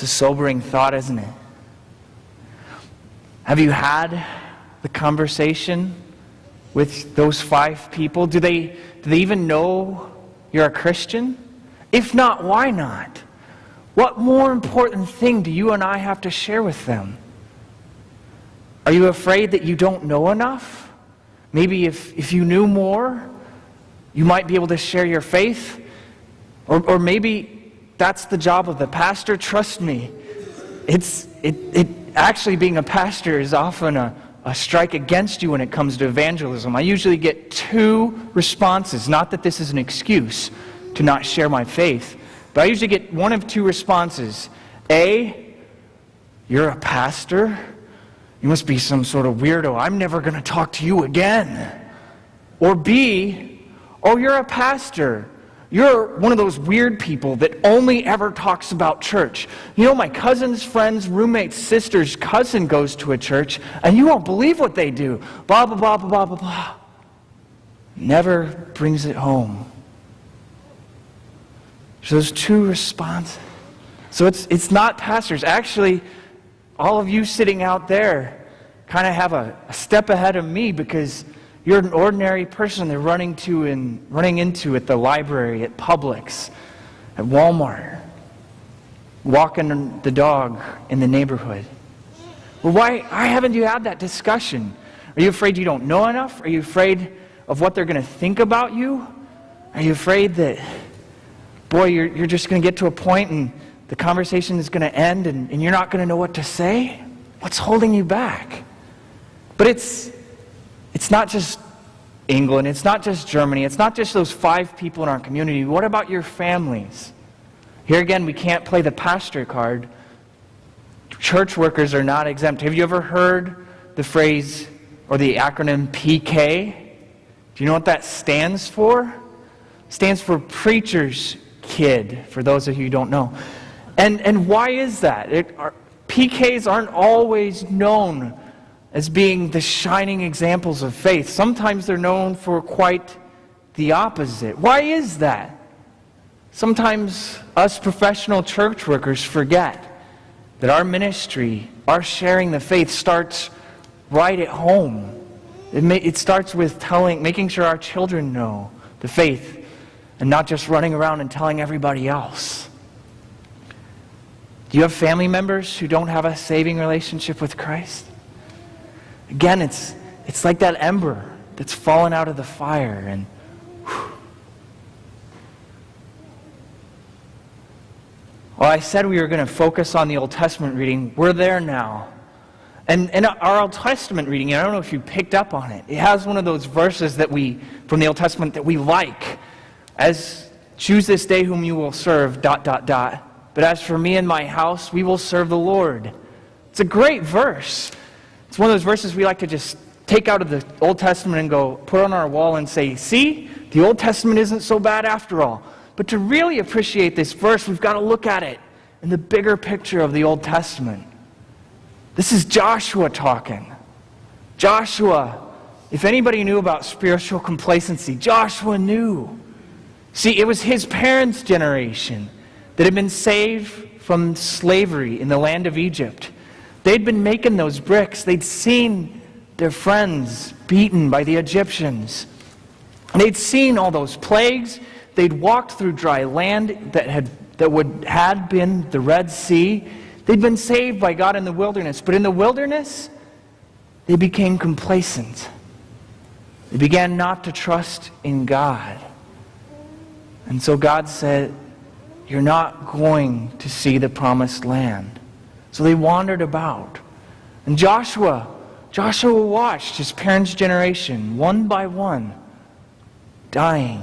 It's a sobering thought, isn't it? Have you had the conversation with those 5 people? Do they even know you're a Christian? If not, why not? What more important thing do you and I have to share with them? Are you afraid that you don't know enough? Maybe if you knew more, you might be able to share your faith. Or maybe that's the job of the pastor. Trust me, actually being a pastor is often a strike against you when it comes to evangelism. I usually get 2 responses. Not that this is an excuse to not share my faith, but I usually get one of 2 responses. A, you're a pastor? You must be some sort of weirdo. I'm never going to talk to you again. Or B, oh, you're a pastor. You're one of those weird people that only ever talks about church. You know, my cousin's friend's roommate's sister's cousin goes to a church, and you won't believe what they do. Blah, blah, blah, blah, blah, blah, blah. Never brings it home. So there's 2 responses. So it's not pastors. Actually, all of you sitting out there kind of have a step ahead of me, because you're an ordinary person they're running into at the library, at Publix, at Walmart, walking the dog in the neighborhood. Well, why haven't you had that discussion? Are you afraid you don't know enough? Are you afraid of what they're going to think about you? Are you afraid that, boy, you're just going to get to a point and the conversation is going to end and you're not going to know what to say? What's holding you back? But it's not just England, it's not just Germany, it's not just those 5 people in our community. What about your families? Here again, we can't play the pastor card. Church workers are not exempt. Have you ever heard the phrase or the acronym PK? Do you know what that stands for? It stands for preacher's kid, for those of you who don't know. And why is that? PKs aren't always known as being the shining examples of faith. Sometimes they're known for quite the opposite. Why is that? Sometimes us professional church workers forget that our ministry, our sharing the faith, starts right at home. It starts with making sure our children know the faith and not just running around and telling everybody else. Do you have family members who don't have a saving relationship with Christ? Again, it's like that ember that's fallen out of the fire and well, I said we were going to focus on the Old Testament reading. We're there now. And our Old Testament reading, I don't know if you picked up on it, it has one of those verses from the Old Testament that we like. As choose this day whom you will serve, ... But as for me and my house, we will serve the Lord. It's a great verse. It's one of those verses we like to just take out of the Old Testament and go put on our wall and say, see, the Old Testament isn't so bad after all. But to really appreciate this verse, we've got to look at it in the bigger picture of the Old Testament. This is Joshua talking. Joshua, if anybody knew about spiritual complacency, Joshua knew. See, it was his parents' generation that had been saved from slavery in the land of Egypt. They'd been making those bricks. They'd seen their friends beaten by the Egyptians. They'd seen all those plagues. They'd walked through dry land that had been the Red Sea. They'd been saved by God in the wilderness. But in the wilderness, they became complacent. They began not to trust in God. And so God said, you're not going to see the promised land. So they wandered about. And Joshua watched his parents' generation, one by one, dying.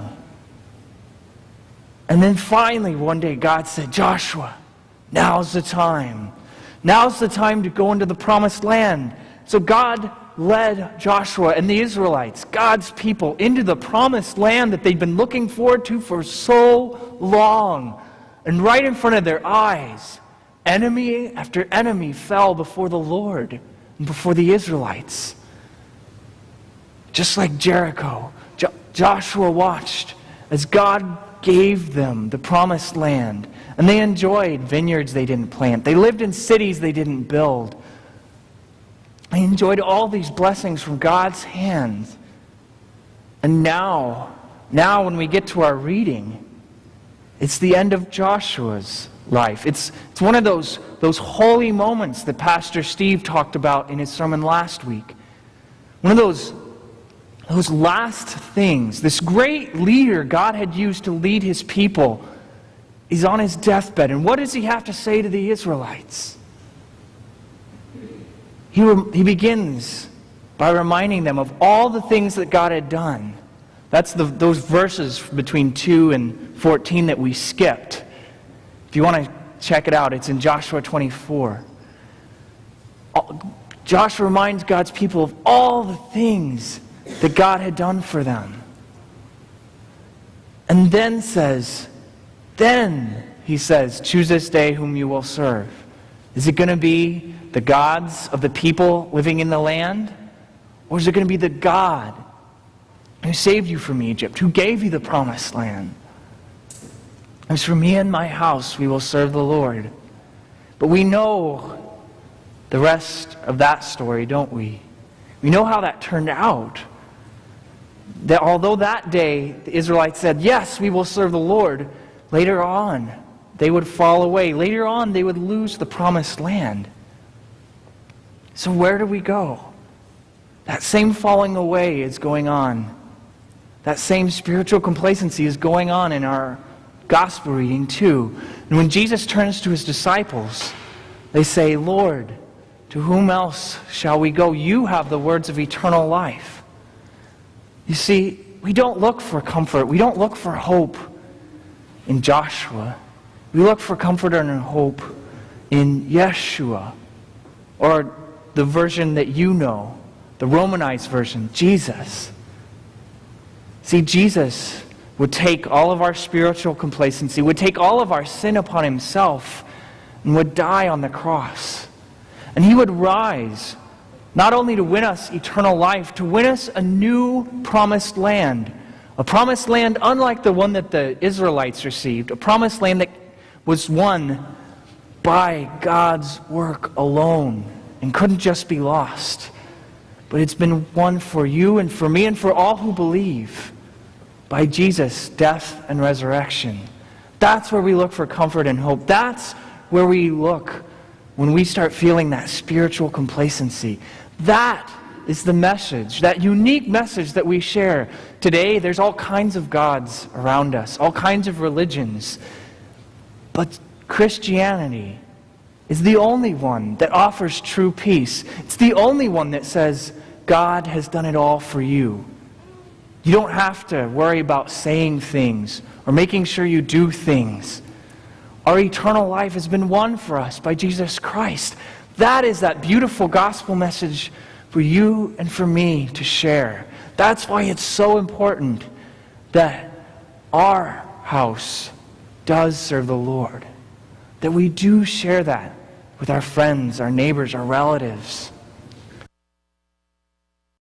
And then finally, one day, God said, Joshua, now's the time. Now's the time to go into the promised land. So God led Joshua and the Israelites, God's people, into the promised land that they'd been looking forward to for so long. And right in front of their eyes, enemy after enemy fell before the Lord and before the Israelites. Just like Jericho, Joshua watched as God gave them the promised land. And they enjoyed vineyards they didn't plant. They lived in cities they didn't build. They enjoyed all these blessings from God's hand. And now when we get to our reading, it's the end of Joshua's life. It's one of those holy moments that Pastor Steve talked about in his sermon last week. One of those last things. This great leader God had used to lead his people is on his deathbed. And what does he have to say to the Israelites? He begins by reminding them of all the things that God had done. That's those verses between 2 and 14 that we skipped. If you want to check it out, it's in Joshua 24. Joshua reminds God's people of all the things that God had done for them. And then he says, choose this day whom you will serve. Is it going to be the gods of the people living in the land? Or is it going to be the God who saved you from Egypt, who gave you the promised land? As for me and my house, we will serve the Lord. But we know the rest of that story, don't we? We know how that turned out. That although that day the Israelites said, yes, we will serve the Lord, later on they would fall away. Later on they would lose the promised land. So where do we go? That same falling away is going on. That same spiritual complacency is going on in our gospel reading too. And when Jesus turns to his disciples, they say, Lord, to whom else shall we go? You have the words of eternal life. You see, we don't look for comfort. We don't look for hope in Joshua. We look for comfort and hope in Yeshua, or the version that you know, the Romanized version, Jesus. See, Jesus would take all of our spiritual complacency, would take all of our sin upon himself, and would die on the cross. And he would rise, not only to win us eternal life, to win us a new promised land. A promised land unlike the one that the Israelites received. A promised land that was won by God's work alone and couldn't just be lost. But it's been won for you and for me and for all who believe by Jesus' death and resurrection. That's where we look for comfort and hope. That's where we look when we start feeling that spiritual complacency. That is the message, that unique message that we share. Today, there's all kinds of gods around us, all kinds of religions. But Christianity is the only one that offers true peace. It's the only one that says, God has done it all for you. You don't have to worry about saying things or making sure you do things. Our eternal life has been won for us by Jesus Christ. That is that beautiful gospel message for you and for me to share. That's why it's so important that our house does serve the Lord. That we do share that with our friends, our neighbors, our relatives.